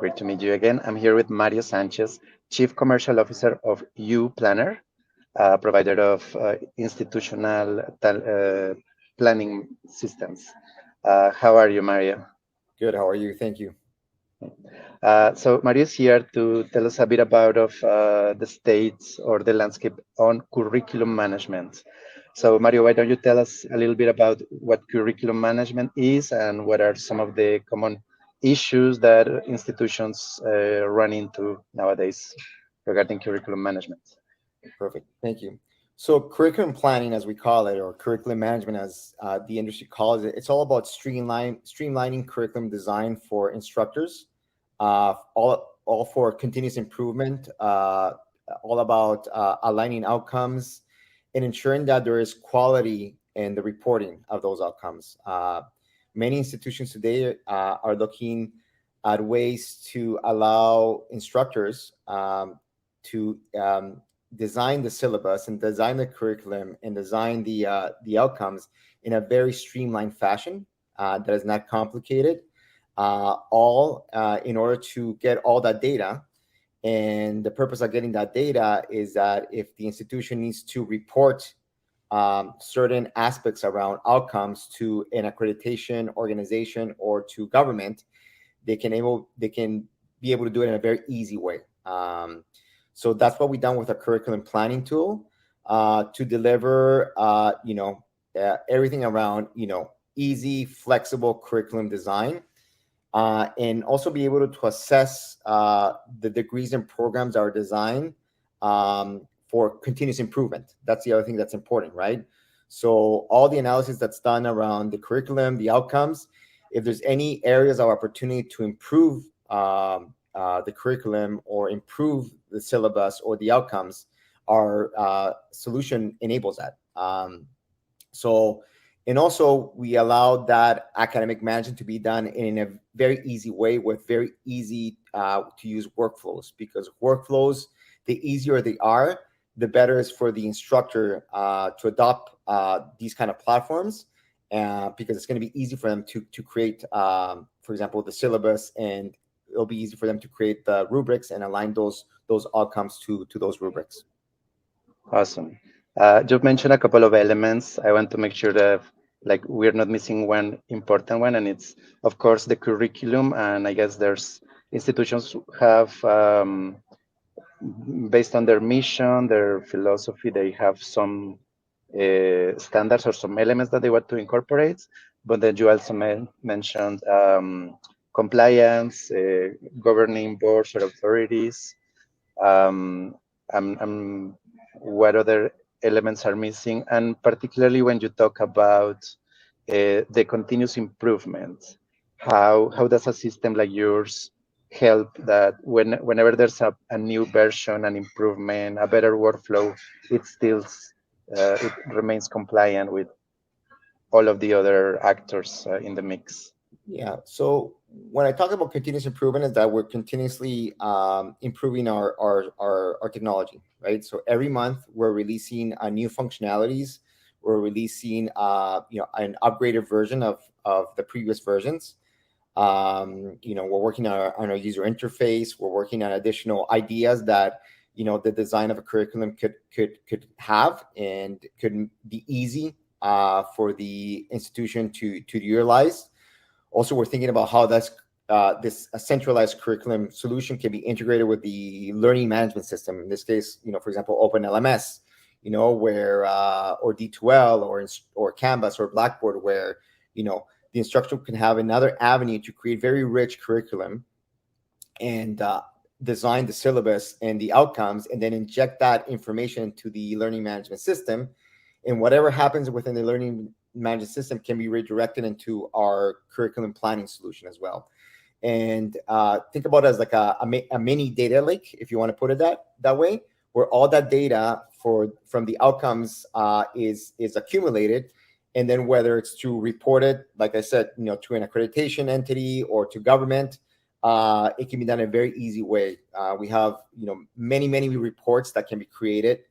Great to meet you again. I'm here with Mario Sánchez, Chief Commercial Officer of uPlanner, provider of institutional planning systems. How are you, Mario? Good. How are you? Thank you. So Mario is here to tell us a bit about the states or the landscape on curriculum management. So Mario, why don't you tell us a little bit about what curriculum management is and what are some of the common issues that institutions run into nowadays regarding curriculum management? Perfect. Thank you. So curriculum planning, as we call it, or curriculum management, as the industry calls it, it's all about streamlining curriculum design for instructors, all for continuous improvement, all about aligning outcomes and ensuring that there is quality in the reporting of those outcomes. Many institutions today are looking at ways to allow instructors to design the syllabus and design the curriculum and design the outcomes in a very streamlined fashion that is not complicated, all in order to get all that data. And the purpose of getting that data is that if the institution needs to report certain aspects around outcomes to an accreditation organization or to government, they can be able to do it in a very easy way. So that's what we've done with our curriculum planning tool to deliver, everything around, easy, flexible curriculum design, and also be able to assess the degrees and programs that are designed for continuous improvement. That's the other thing that's important, right? So all the analysis that's done around the curriculum, the outcomes, if there's any areas of opportunity to improve the curriculum or improve the syllabus or the outcomes, our solution enables that. And also we allow that academic management to be done in a very easy way with very easy to use workflows, because workflows, the easier they are, the better is for the instructor to adopt these kind of platforms, because it's going to be easy for them to create, for example, the syllabus, and it'll be easy for them to create the rubrics and align those outcomes to those rubrics. Awesome. You've mentioned a couple of elements. I want to make sure that we're not missing one important one, and it's of course the curriculum. And I guess there's institutions who have, based on their mission, their philosophy, they have some standards or some elements that they want to incorporate. But then you also mentioned compliance, governing boards or authorities. What other elements are missing? And particularly when you talk about the continuous improvement, how does a system like yours help that whenever there's a new version, an improvement, a better workflow, it remains compliant with all of the other actors in the mix? Yeah. So when I talk about continuous improvement, is that we're continuously improving our technology, right? So every month we're releasing new functionalities. We're releasing an upgraded version of the previous versions. We're working on our user interface. We're working on additional ideas that the design of a curriculum could have and could be easy for the institution to utilize. Also, we're thinking about how this centralized curriculum solution can be integrated with the learning management system. In this case, for example, OpenLMS, where or D2L or Canvas or Blackboard, where the instructor can have another avenue to create very rich curriculum and design the syllabus and the outcomes, and then inject that information to the learning management system. And whatever happens within the learning management system can be redirected into our curriculum planning solution as well. And think about it as like a mini data lake, if you want to put it that way, where all that data from the outcomes is accumulated, and then whether it's to report it, like I said, to an accreditation entity or to government, it can be done in a very easy way. We have many reports that can be created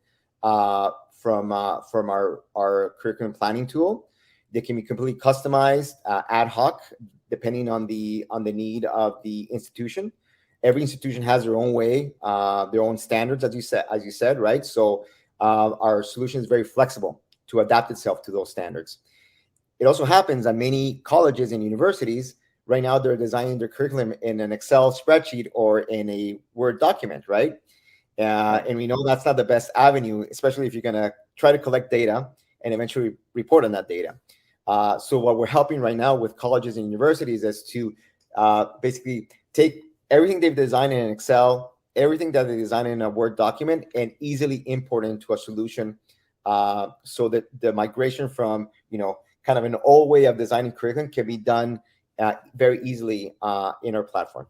from our curriculum planning tool. They can be completely customized, ad hoc, depending on the need of the institution. every institution has their own way, their own standards, as you said, right? So our solution is very flexible to adapt itself to those standards. It also happens that many colleges and universities right now, they're designing their curriculum in an Excel spreadsheet or in a Word document, right? And we know that's not the best avenue, especially if you're going to try to collect data and eventually report on that data. So what we're helping right now with colleges and universities is to basically take everything they've designed in Excel, everything that they design in a Word document, and easily import it into a solution, so that the migration from, kind of an old way of designing curriculum can be done very easily in our platform.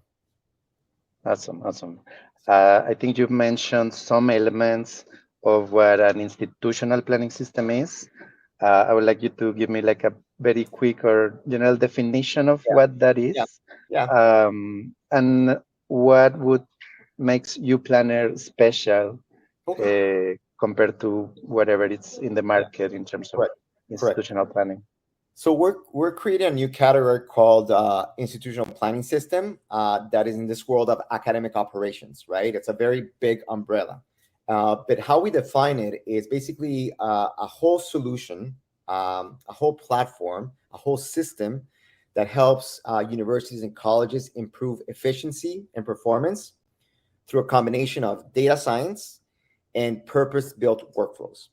Awesome. I think you've mentioned some elements of what an institutional planning system is. I would like you to give me like a very quick or general definition of what that is. Yeah. And what would makes uPlanner special compared to whatever it's in the market in terms of institutional planning. So we're creating a new category called institutional planning system that is in this world of academic operations, right? It's a very big umbrella. But how we define it is basically a whole solution, a whole platform, a whole system that helps universities and colleges improve efficiency and performance through a combination of data science and purpose-built workflows.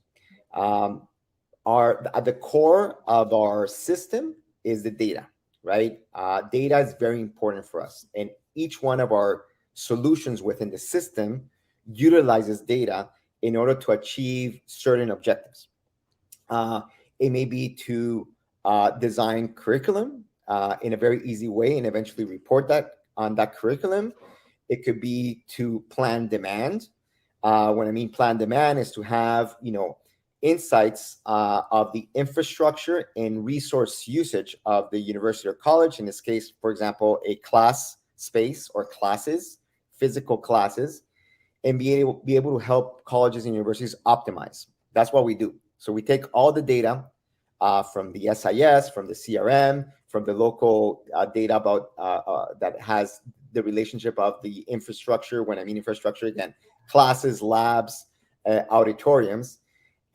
At the core of our system is the data, right? Data is very important for us, and each one of our solutions within the system utilizes data in order to achieve certain objectives. It may be to design curriculum in a very easy way and eventually report that on that curriculum. It could be to plan demand. When I mean plan demand is to have, insights of the infrastructure and resource usage of the university or college. In this case, for example, a class space or classes, physical classes, and be able to help colleges and universities optimize. That's what we do. So we take all the data from the SIS, from the CRM, from the local data about that has the relationship of the infrastructure. When I mean infrastructure, again, classes, labs, auditoriums.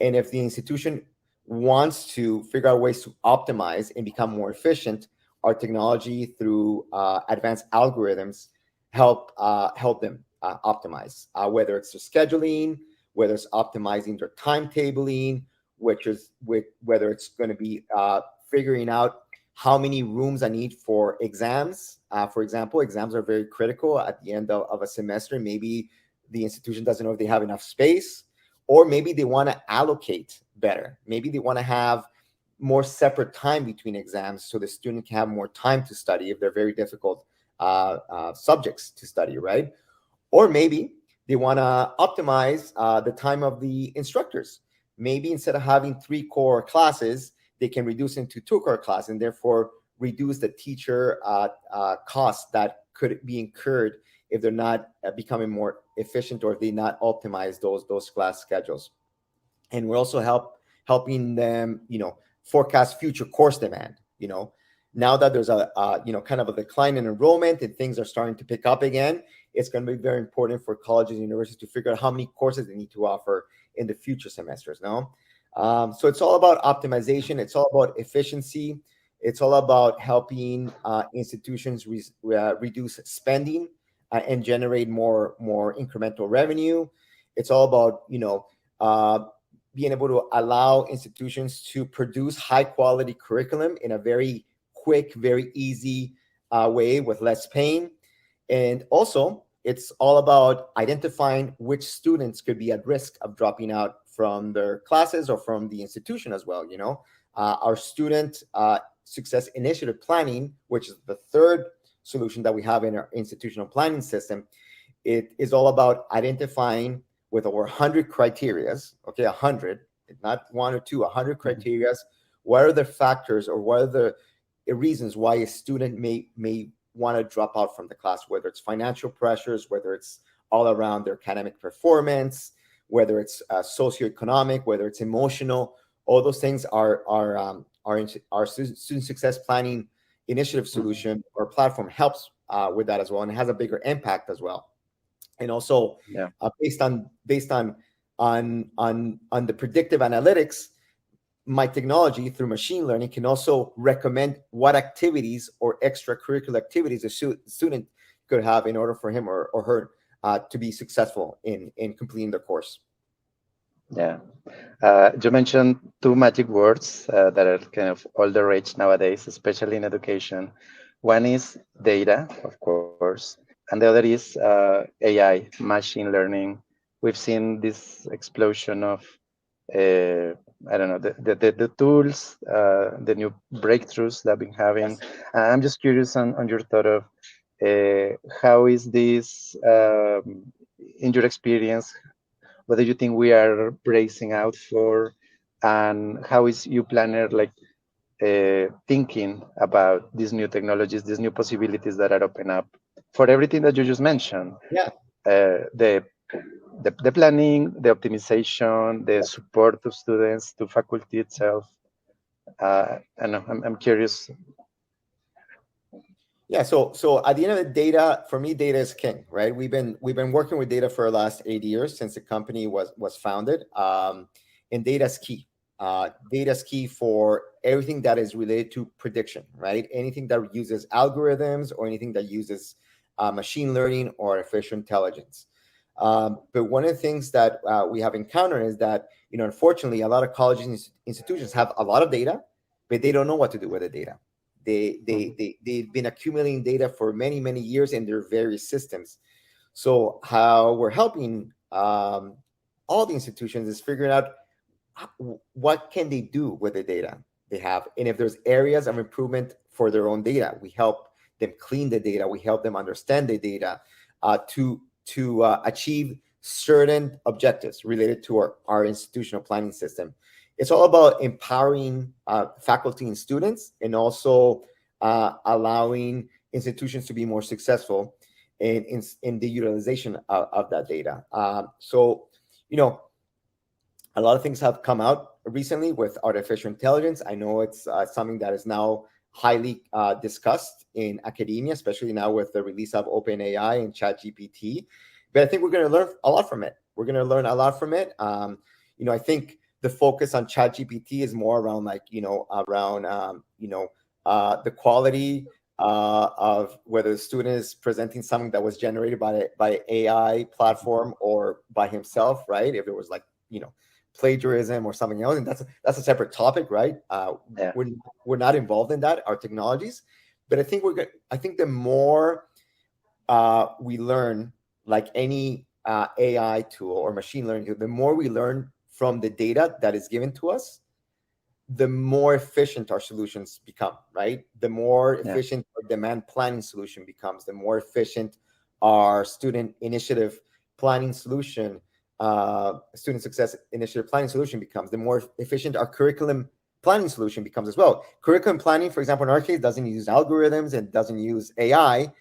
And if the institution wants to figure out ways to optimize and become more efficient, our technology through advanced algorithms help them optimize, whether it's their scheduling, whether it's optimizing their timetabling, whether it's going to be figuring out how many rooms I need for exams. For example, exams are very critical at the end of a semester. Maybe the institution doesn't know if they have enough space, or maybe they want to allocate better. Maybe they want to have more separate time between exams so the student can have more time to study if they're very difficult subjects to study, right? Or maybe they want to optimize the time of the instructors. Maybe instead of having 3 core classes, they can reduce into 2 core classes and therefore reduce the teacher costs that could be incurred if they're not becoming more efficient or if they not optimize those class schedules. And we're also helping them, forecast future course demand. Now that there's a kind of a decline in enrollment and things are starting to pick up again, it's going to be very important for colleges and universities to figure out how many courses they need to offer in the future semesters. So it's all about optimization. It's all about efficiency. It's all about helping institutions reduce spending and generate more incremental revenue. It's all about being able to allow institutions to produce high quality curriculum in a very quick, very easy way with less pain. And also, it's all about identifying which students could be at risk of dropping out from their classes or from the institution as well. Our student success initiative planning, which is the third solution that we have in our institutional planning system, it is all about identifying with over 100 criterias, 100, not 1 or 2, 100 criterias, what are the factors or what are the reasons why a student may want to drop out from the class, whether it's financial pressures, whether it's all around their academic performance, whether it's socioeconomic, whether it's emotional. All those things are our student success planning initiative solution or platform helps with that as well, and it has a bigger impact as well. And also, Yeah. based on the predictive analytics, my technology through machine learning can also recommend what activities or extracurricular activities a student could have in order for him or her to be successful in completing the course. Yeah. You mentioned two magic words that are kind of all the rage nowadays, especially in education. One is data, of course, and the other is AI, machine learning. We've seen this explosion of, I don't know, the tools, the new breakthroughs that have been having. Yes. I'm just curious on your thought of how is this, in your experience, what do you think we are bracing out for, and how is uPlanner like thinking about these new technologies, these new possibilities that are open up for everything that you just mentioned, Yeah. The planning, the optimization, the support of students, to faculty itself. I know I'm curious. Yeah, so at the end of the data, for me, data is king, right? We've been working with data for the last 8 years since the company was founded, and data is key. Data is key for everything that is related to prediction, right? Anything that uses algorithms or anything that uses machine learning or artificial intelligence. But one of the things that we have encountered is that, unfortunately, a lot of colleges and institutions have a lot of data, but they don't know what to do with the data. They've been accumulating data for many, many years in their various systems. So how we're helping all the institutions is figuring out what can they do with the data they have, and if there's areas of improvement for their own data, we help them clean the data. We help them understand the data to achieve certain objectives related to our institutional planning system. It's all about empowering faculty and students, and also allowing institutions to be more successful in the utilization of that data. So, a lot of things have come out recently with artificial intelligence. I know it's something that is now highly discussed in academia, especially now with the release of OpenAI and ChatGPT. But I think we're going to learn a lot from it. I think the focus on ChatGPT is more around the quality of whether the student is presenting something that was generated by AI platform or by himself, right? If it was plagiarism or something else, and that's a separate topic, right? Yeah. We're not involved in that, our technologies, but I think the more we learn, like any AI tool or machine learning tool, the more we learn from the data that is given to us, the more efficient our solutions become, right? The more efficient our demand planning solution becomes, the more efficient our student initiative planning solution, student success initiative planning solution becomes, the more efficient our curriculum planning solution becomes as well. Curriculum planning, for example, in our case, doesn't use algorithms and doesn't use AI,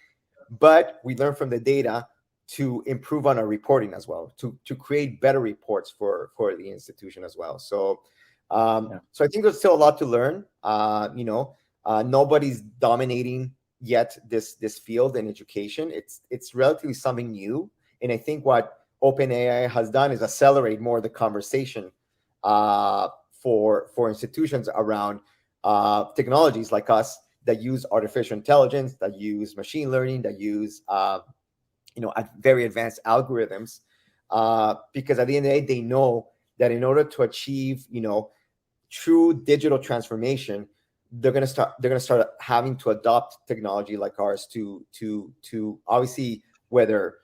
but we learn from the data to improve on our reporting as well, to create better reports for the institution as well. So I think there's still a lot to learn. Nobody's dominating yet this field in education. It's relatively something new, and I think what OpenAI has done is accelerate more the conversation for institutions around technologies like us that use artificial intelligence, that use machine learning, that use very advanced algorithms, because at the end of the day, they know that in order to achieve true digital transformation, they're going to start having to adopt technology like ours to obviously whether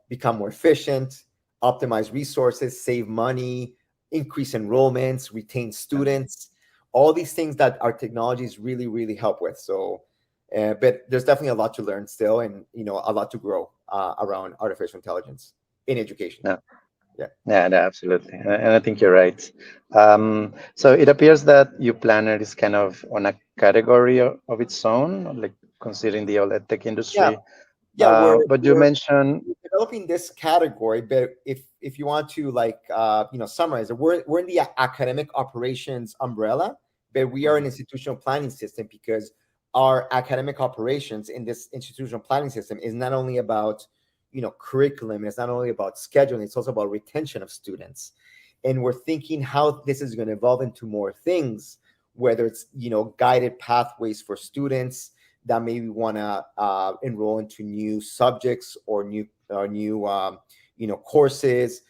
become more efficient, optimize resources, save money, increase enrollments, retain students, all these things that our technologies really, really help with. So, but there's definitely a lot to learn still, and a lot to grow around artificial intelligence in education. Yeah, no, absolutely, and I think you're right. So it appears that uPlanner is kind of on a category of its own, like considering the whole tech industry. But you mentioned developing this category, but if you want to summarize it, we're in the academic operations umbrella, but we are an institutional planning system because our academic operations in this institutional planning system is not only about, curriculum, it's not only about scheduling, it's also about retention of students. And we're thinking how this is going to evolve into more things, whether it's, guided pathways for students that maybe want to enroll into new subjects or new courses,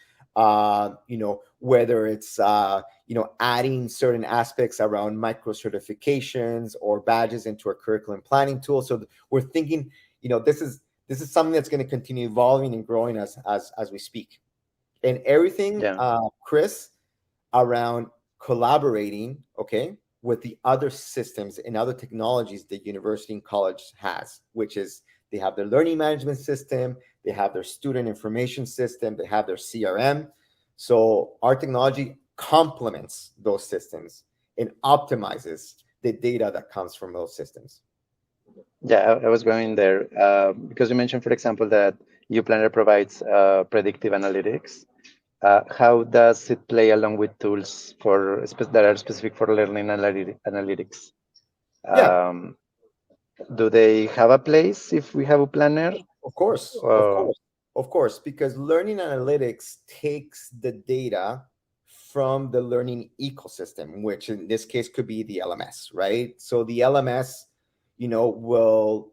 whether it's adding certain aspects around micro certifications or badges into our curriculum planning tool. So we're thinking, this is something that's going to continue evolving and growing as we speak. And everything, Yeah. Chris, around collaborating, okay, with the other systems and other technologies the university and college has, which is they have their learning management system, they have their student information system, they have their CRM. So our technology complements those systems and optimizes the data that comes from those systems. Yeah, I was going there because you mentioned, for example, that uPlanner provides predictive analytics. How does it play along with tools that are specific for learning analytics? Yeah, Um, do they have a place if we have a planner? of course, of Uh, course, of course, because learning analytics takes the data from the learning ecosystem, which in this case could be the LMS, right? So the LMS, will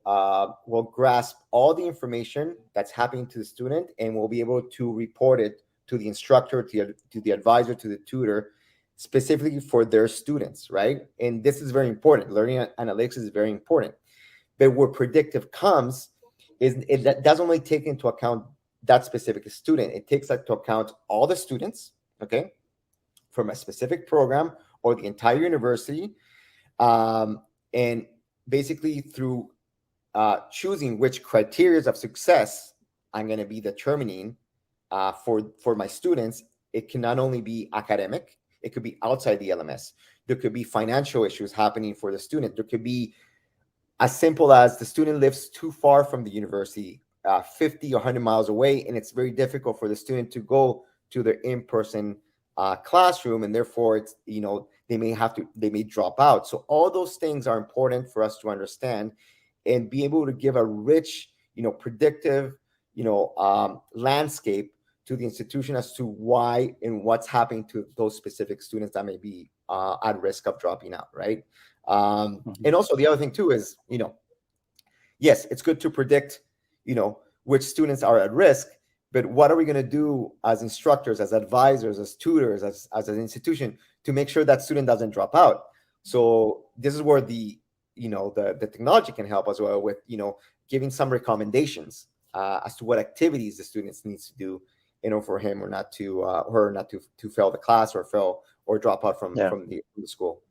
grasp all the information that's happening to the student and will be able to report it to the instructor, to the advisor, to the tutor, specifically for their students, right? And this is very important. Learning analytics is very important. But where predictive comes is it doesn't only take into account that specific student. It takes into account all the students, okay, from a specific program or the entire university, and basically through choosing which criteria of success I'm going to be determining for my students. It can not only be academic, it could be outside the LMS. There could be financial issues happening for the student. There could be as simple as the student lives too far from the university, 50 or 100 miles away, and it's very difficult for the student to go to their in-person classroom, and therefore it's they may drop out. So all those things are important for us to understand and be able to give a rich, predictive, landscape to the institution as to why and what's happening to those specific students that may be at risk of dropping out, right? And also the other thing too is, yes, it's good to predict, which students are at risk, but what are we going to do as instructors, as advisors, as tutors, as an institution to make sure that student doesn't drop out? So this is where the technology can help as well with, giving some recommendations as to what activities the students needs to do in order for him or not to her not to fail the class or fail or drop out from the school.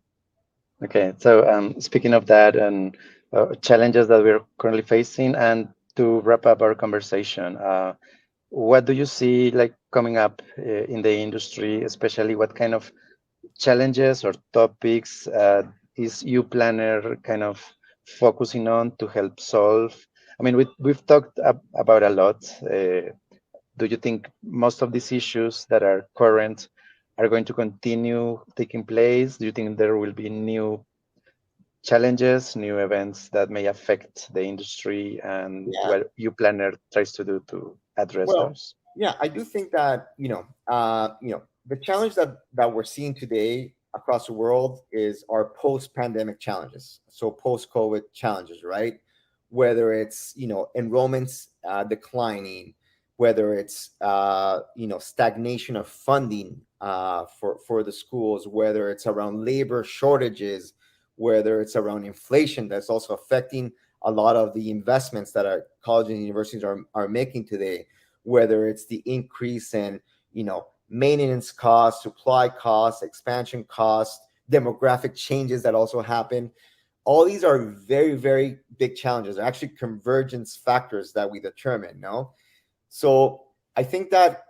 Okay, so speaking of that and challenges that we're currently facing, and to wrap up our conversation, what do you see like coming up in the industry, especially what kind of challenges or topics is uPlanner kind of focusing on to help solve? I mean, we've talked about a lot. Do you think most of these issues that are current are going to continue taking place? Do you think there will be new challenges, new events that may affect the industry, and what uPlanner tries to do to address those? Yeah, I do think that the challenge that we're seeing today across the world is our post-pandemic challenges. So post-COVID challenges, right? Whether it's enrollments declining, whether it's stagnation of funding for the schools, whether it's around labor shortages, whether it's around inflation that's also affecting a lot of the investments that our colleges and universities are making today, whether it's the increase in maintenance costs, supply costs, expansion costs, demographic changes that also happen. All these are very, very big challenges. They're actually convergence factors that we determine. No, so I think that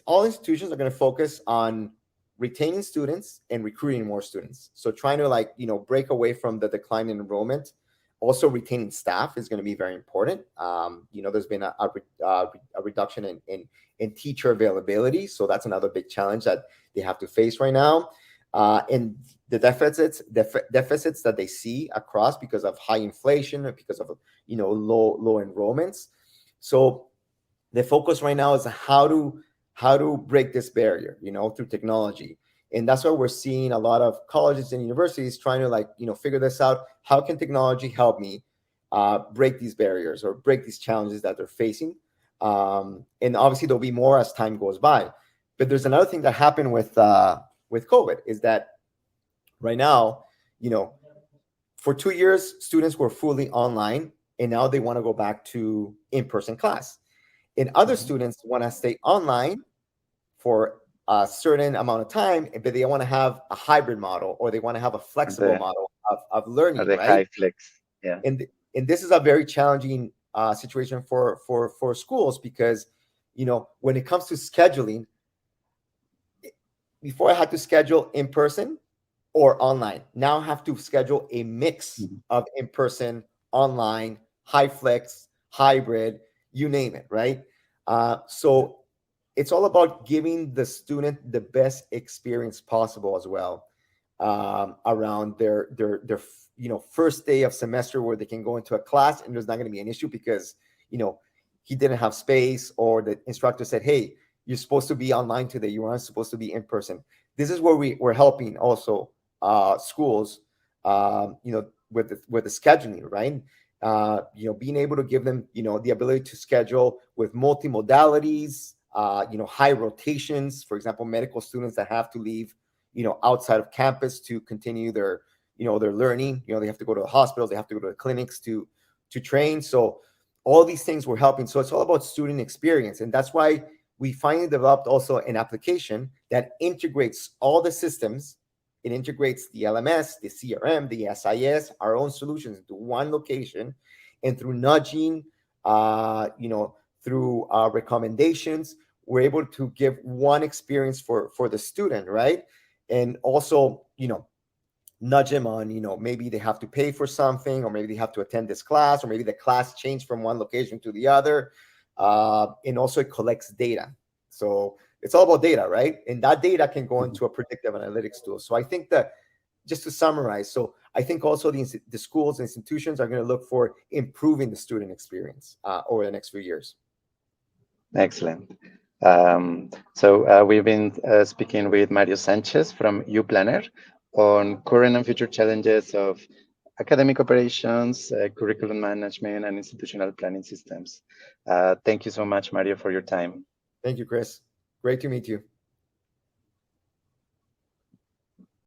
all institutions are going to focus on retaining students and recruiting more students. So trying to break away from the decline in enrollment. Also, retaining staff is going to be very important. There's been a reduction in teacher availability, so that's another big challenge that they have to face right now. and the deficits that they see across because of high inflation, because of low enrollments. So the focus right now is how to break this barrier, through technology. And that's why we're seeing a lot of colleges and universities trying to figure this out. How can technology help me break these barriers or break these challenges that they're facing? And obviously there'll be more as time goes by. But there's another thing that happened with COVID is that right now, for 2 years, students were fully online, and now they want to go back to in-person class. And other students want to stay online for a certain amount of time, but they want to have a hybrid model, or they want to have a flexible the model of or learning, the right? high flex. Yeah. And this is a very challenging situation for schools, because when it comes to scheduling, before I had to schedule in person or online. Now I have to schedule a mix of in person, online, high flex, hybrid, you name it, right? So it's all about giving the student the best experience possible as well, around their first day of semester, where they can go into a class and there's not going to be an issue because he didn't have space, or the instructor said, hey, you're supposed to be online today, you aren't supposed to be in person. This is where we're helping also schools, with the scheduling, right? Being able to give them, the ability to schedule with multimodalities, high rotations. For example, medical students that have to leave, outside of campus to continue their learning. They have to go to the hospitals, they have to go to the clinics to train. So all these things we're helping. So it's all about student experience, and that's why we finally developed also an application that integrates all the systems. It integrates the LMS, the CRM, the SIS, our own solutions into one location, and through nudging, through recommendations, we're able to give one experience for the student, right? And also, nudge them on, maybe they have to pay for something, or maybe they have to attend this class, or maybe the class changed from one location to the other. And also it collects data. So it's all about data, right? And that data can go into a predictive analytics tool. So I think that, just to summarize, so I think also the schools and institutions are going to look for improving the student experience over the next few years. Excellent. We've been speaking with Mario Sánchez from uPlanner on current and future challenges of academic operations, curriculum management, and institutional planning systems. Thank you so much, Mario, for your time. Thank you, Chris. Great to meet you.